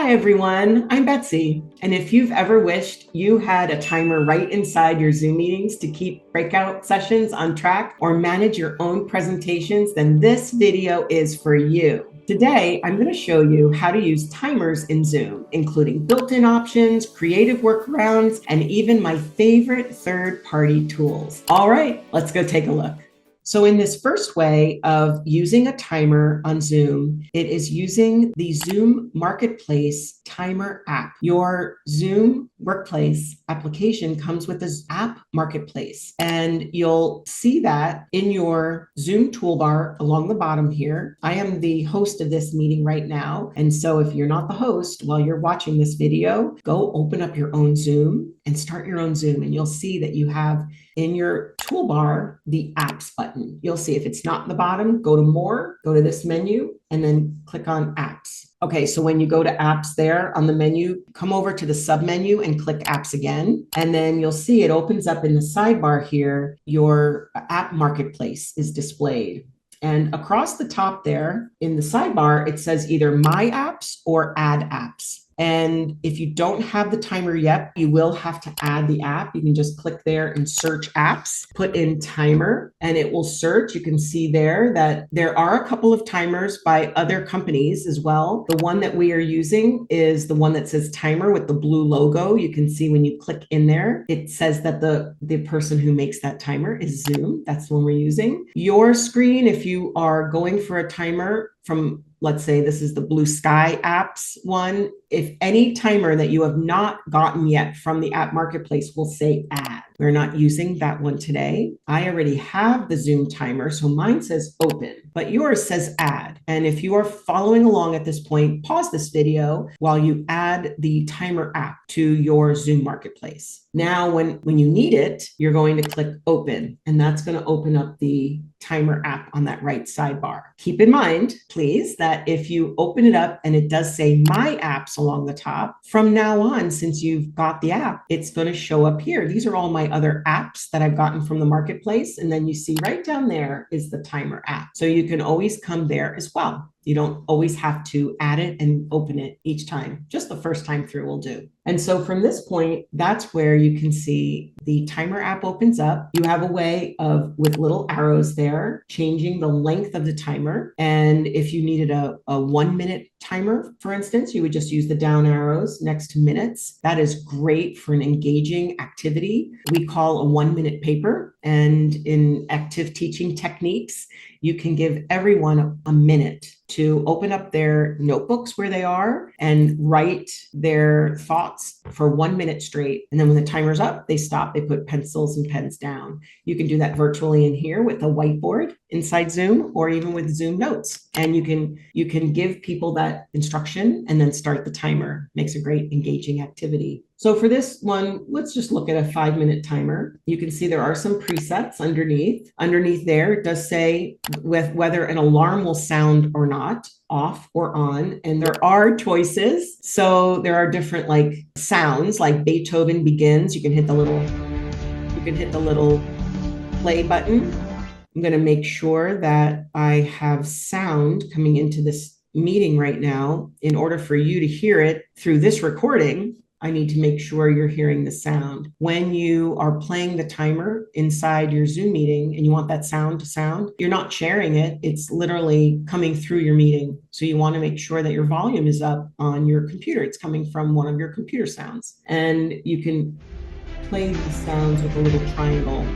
Hi everyone, I'm Betsy. And if you've ever wished you had a timer right inside your Zoom meetings to keep breakout sessions on track or manage your own presentations, then this video is for you. Today, I'm going to show you how to use timers in Zoom, including built-in options, creative workarounds, and even my favorite third-party tools. All right, let's go take a look. So in this first way of using a timer on Zoom, it is using the Zoom Marketplace Timer app. Your Zoom Workplace application comes with this app marketplace, and you'll see that in your Zoom toolbar along the bottom here. I am the host of this meeting right now, and so if you're not the host while you're watching this video, go open up your own Zoom and start your own Zoom, and you'll see that you have in your toolbar the apps button. You'll see if it's not in the bottom, go to more, go to this menu, and then click on apps. Okay, so when you go to apps there on the menu, come over to the sub menu and click apps again. And then you'll see it opens up in the sidebar here, your app marketplace is displayed. And across the top there in the sidebar, it says either my apps or add apps. And if you don't have the timer yet, you will have to add the app. You can just click there and search apps, put in timer, and it will search. You can see there that there are a couple of timers by other companies as well. The one that we are using is the one that says timer with the blue logo. You can see when you click in there, it says that the person who makes that timer is Zoom. That's the one we're using. Your screen, if you are going for a timer from, let's say this is the Blue Sky apps one, if any timer that you have not gotten yet from the app marketplace will say add. We're not using that one today. I already have the Zoom timer, so mine says open, but yours says add. And if you are following along at this point, pause this video while you add the timer app to your Zoom marketplace. Now, when you need it, you're going to click open, and that's going to open up the timer app on that right sidebar. Keep in mind, please, that if you open it up and it does say my apps along the top, from now on, since you've got the app, it's going to show up here. These are all my other apps that I've gotten from the marketplace. And then you see right down there is the timer app. So you can always come there as well. You don't always have to add it and open it each time. Just the first time through will do. And so from this point, that's where you can see the timer app opens up. You have a way of, with little arrows there, changing the length of the timer. And if you needed a 1 minute timer, for instance, you would just use the down arrows next to minutes. That is great for an engaging activity we call a 1 minute paper. And in active teaching techniques, you can give everyone a minute to open up their notebooks where they are and write their thoughts for 1 minute straight. And then when the timer's up, they stop, they put pencils and pens down. You can do that virtually in here with a whiteboard inside Zoom or even with Zoom Notes. And you can give people that instruction and then start the timer. Makes a great engaging activity. So for this one, let's just look at a 5-minute timer. You can see there are some presets underneath. Underneath there, it does say whether an alarm will sound or not, off or on, and there are choices. So there are different like sounds, like Beethoven begins. You can hit the little play button. I'm going to make sure that I have sound coming into this meeting right now. In order for you to hear it through this recording, I need to make sure you're hearing the sound. When you are playing the timer inside your Zoom meeting and you want that sound to sound, you're not sharing it. It's literally coming through your meeting. So you want to make sure that your volume is up on your computer. It's coming from one of your computer sounds. And you can play the sounds with a little triangle.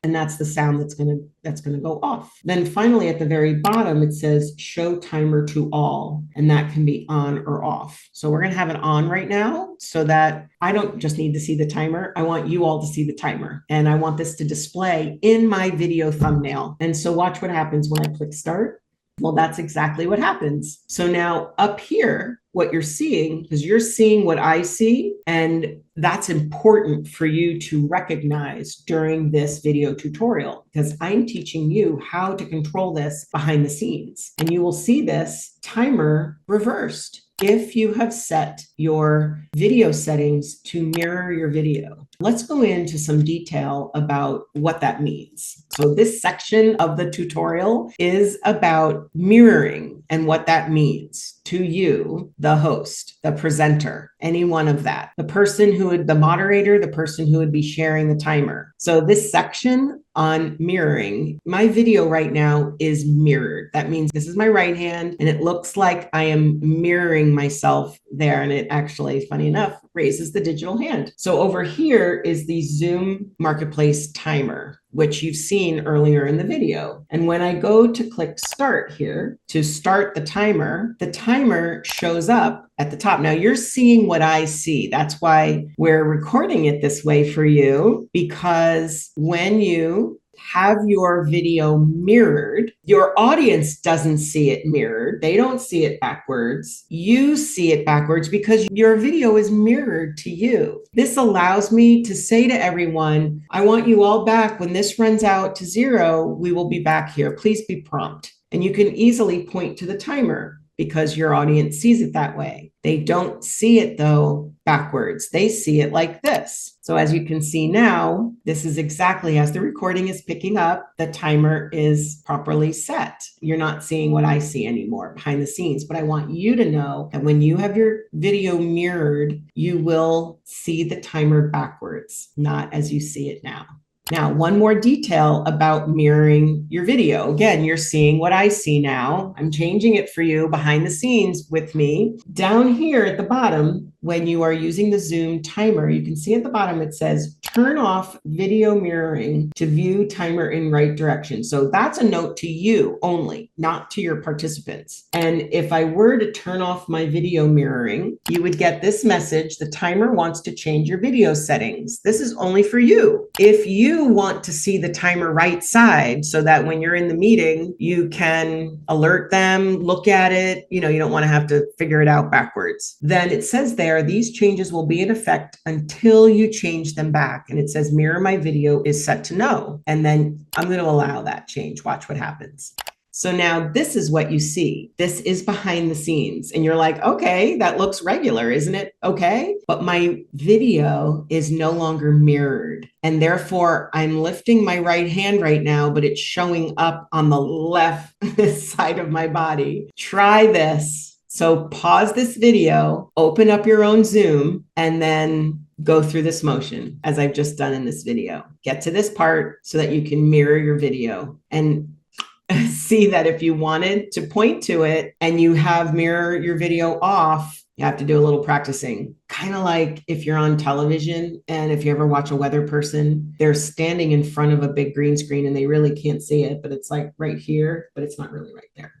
And that's the sound that's gonna go off. Then finally at the very bottom, it says show timer to all, and that can be on or off. So we're gonna have it on right now so that I don't just need to see the timer. I want you all to see the timer, and I want this to display in my video thumbnail. And so watch what happens when I click start. Well, that's exactly what happens. So now up here, what you're seeing, because you're seeing what I see, and that's important for you to recognize during this video tutorial, because I'm teaching you how to control this behind the scenes. And you will see this timer reversed if you have set your video settings to mirror your video. let's go into some detail about what that means. So this section of the tutorial is about mirroring and what that means to you, the host, the presenter, any one of that, the person who would, the moderator, the person who would be sharing the timer. So this section on mirroring, my video right now is mirrored. That means this is my right hand and it looks like I am mirroring myself there. And it actually, funny enough, raises the digital hand. So over here is the Zoom Marketplace timer, which you've seen earlier in the video. And when I go to click start here to start the timer shows up at the top. Now you're seeing what I see. That's why we're recording it this way for you, because when you have your video mirrored, your audience doesn't see it mirrored. They don't see it backwards. You see it backwards because your video is mirrored to you. This allows me to say to everyone, I want you all back. When this runs out to 0, we will be back here. Please be prompt. And you can easily point to the timer because your audience sees it that way. They don't see it though backwards. They see it like this. So as you can see now, this is exactly as the recording is picking up, the timer is properly set. You're not seeing what I see anymore behind the scenes, but I want you to know that when you have your video mirrored, you will see the timer backwards, not as you see it now. Now, one more detail about mirroring your video. Again, you're seeing what I see now. I'm changing it for you behind the scenes with me. Down here at the bottom, when you are using the Zoom timer, you can see at the bottom it says, turn off video mirroring to view timer in right direction. So that's a note to you only, not to your participants. And if I were to turn off my video mirroring, you would get this message, the timer wants to change your video settings. This is only for you. If you want to see the timer right side so that when you're in the meeting, you can alert them, look at it, you don't want to have to figure it out backwards. Then it says there, these changes will be in effect until you change them back. And it says mirror my video is set to no. And then I'm going to allow that change. Watch what happens. So now this is what you see. This is behind the scenes. And you're like, okay, that looks regular, isn't it? Okay. But my video is no longer mirrored. And therefore I'm lifting my right hand right now, but it's showing up on the left side of my body. Try this. So pause this video, open up your own Zoom, and then go through this motion as I've just done in this video. Get to this part so that you can mirror your video and see that if you wanted to point to it and you have mirror your video off, you have to do a little practicing. Kind of like if you're on television and if you ever watch a weather person, they're standing in front of a big green screen and they really can't see it, but it's like right here, but it's not really right there.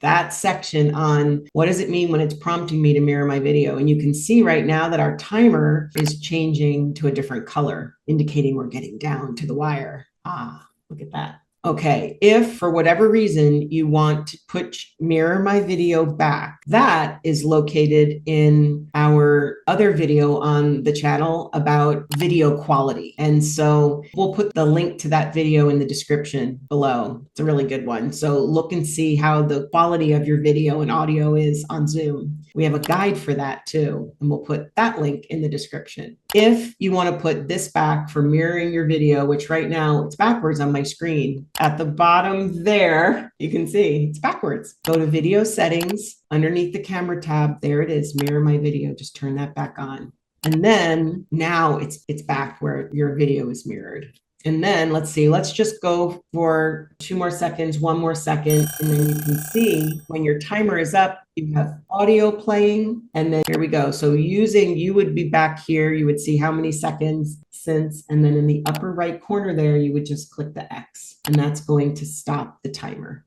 That section on what does it mean when it's prompting me to mirror my video. And you can see right now that our timer is changing to a different color, indicating we're getting down to the wire. Ah, look at that. Okay, if for whatever reason you want to mirror my video back, that is located in our other video on the channel about video quality. And so we'll put the link to that video in the description below. It's a really good one. So look and see how the quality of your video and audio is on Zoom. We have a guide for that too, and we'll put that link in the description. If you want to put this back for mirroring your video, which right now it's backwards on my screen, at the bottom there, you can see it's backwards. Go to video settings, underneath the camera tab, there it is, mirror my video, just turn that back on. And then now it's back where your video is mirrored. And then let's see, let's just go for 2 more seconds, 1 more second. And then you can see when your timer is up, you have audio playing. And then here we go. So you would be back here. You would see how many seconds since, and then in the upper right corner there, you would just click the X and that's going to stop the timer.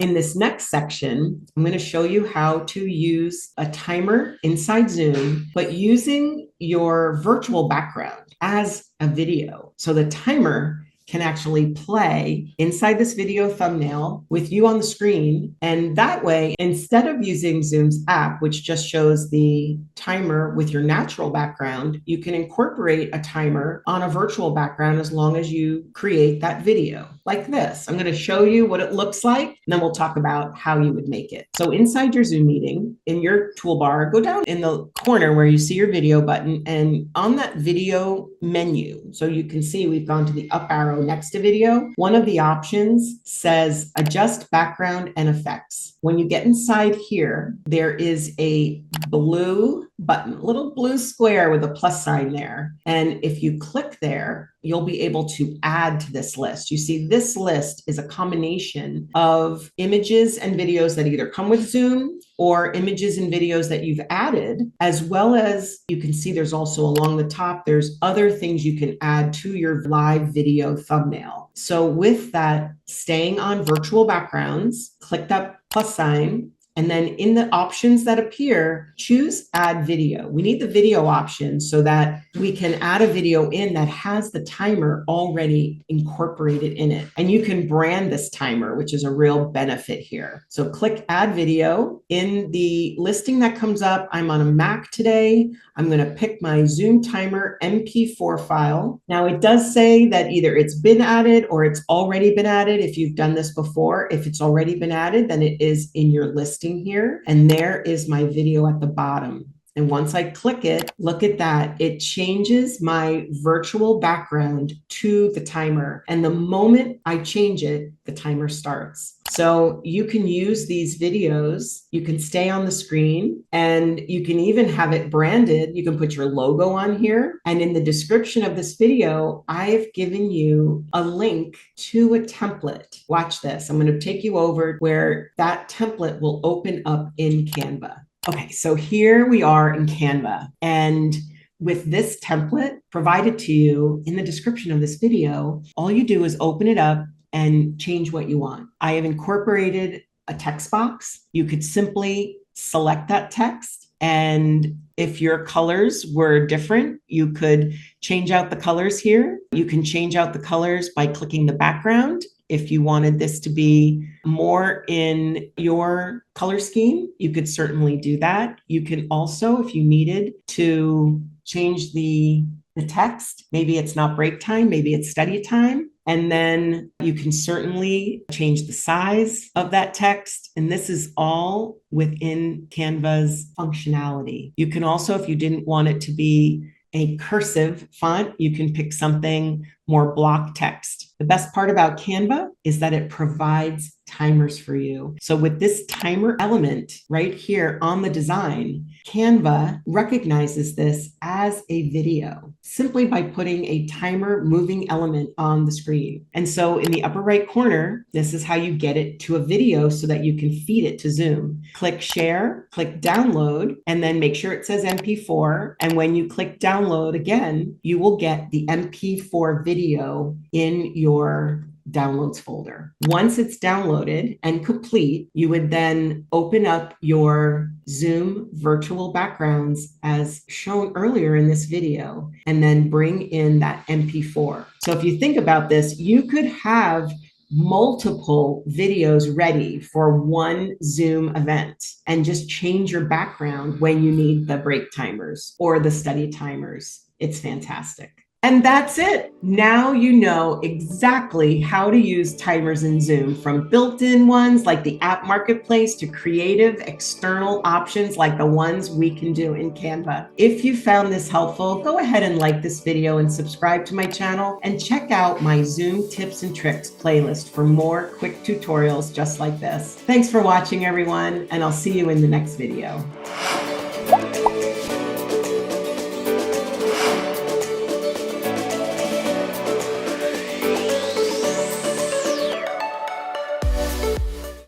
In this next section, I'm going to show you how to use a timer inside Zoom, but using your virtual background as a video. So the timer can actually play inside this video thumbnail with you on the screen. And that way, instead of using Zoom's app, which just shows the timer with your natural background, you can incorporate a timer on a virtual background as long as you create that video. like this. I'm going to show you what it looks like, and then we'll talk about how you would make it. So inside your Zoom meeting, in your toolbar, go down in the corner where you see your video button, and on that video menu, so you can see we've gone to the up arrow next to video. One of the options says adjust background and effects. When you get inside here, there is a blue button, a little blue square with a plus sign there. And if you click there, you'll be able to add to this list. You see, this list is a combination of images and videos that either come with Zoom or images and videos that you've added, as well as you can see there's also along the top, there's other things you can add to your live video thumbnail. So with that, staying on virtual backgrounds, click that plus sign, and then in the options that appear, choose add video. We need the video option so that we can add a video in that has the timer already incorporated in it. And you can brand this timer, which is a real benefit here. So click add video. In the listing that comes up, I'm on a Mac today. I'm going to pick my Zoom timer MP4 file. Now it does say that either it's been added or it's already been added. If you've done this before, if it's already been added, then it is in your listing here. And there is my video at the bottom. And once I click it, look at that. It changes my virtual background to the timer. And the moment I change it, the timer starts. So you can use these videos, you can stay on the screen, and you can even have it branded. You can put your logo on here. And in the description of this video, I've given you a link to a template. Watch this. I'm going to take you over where that template will open up in Canva. Okay, so here we are in Canva, and with this template provided to you in the description of this video, all you do is open it up and change what you want. I have incorporated a text box. You could simply select that text, and if your colors were different, you could change out the colors here. You can change out the colors by clicking the background. If you wanted this to be more in your color scheme, you could certainly do that. You can also, if you needed to change the text, maybe it's not break time, maybe it's study time. And then you can certainly change the size of that text. And this is all within Canva's functionality. You can also, if you didn't want it to be a cursive font, you can pick something more block text. The best part about Canva is that it provides timers for you. So with this timer element right here on the design, Canva recognizes this as a video simply by putting a timer moving element on the screen. And so in the upper right corner, this is how you get it to a video so that you can feed it to Zoom. Click share, click download, and then make sure it says MP4. And when you click download again, you will get the MP4 video in your downloads folder. Once it's downloaded and complete, you would then open up your Zoom virtual backgrounds as shown earlier in this video, and then bring in that MP4. So if you think about this, you could have multiple videos ready for one Zoom event and just change your background when you need the break timers or the study timers. It's fantastic. And that's it. Now you know exactly how to use timers in Zoom, from built-in ones like the app marketplace to creative external options like the ones we can do in Canva. If you found this helpful, go ahead and like this video and subscribe to my channel, and check out my Zoom tips and tricks playlist for more quick tutorials just like this. Thanks for watching, everyone, and I'll see you in the next video.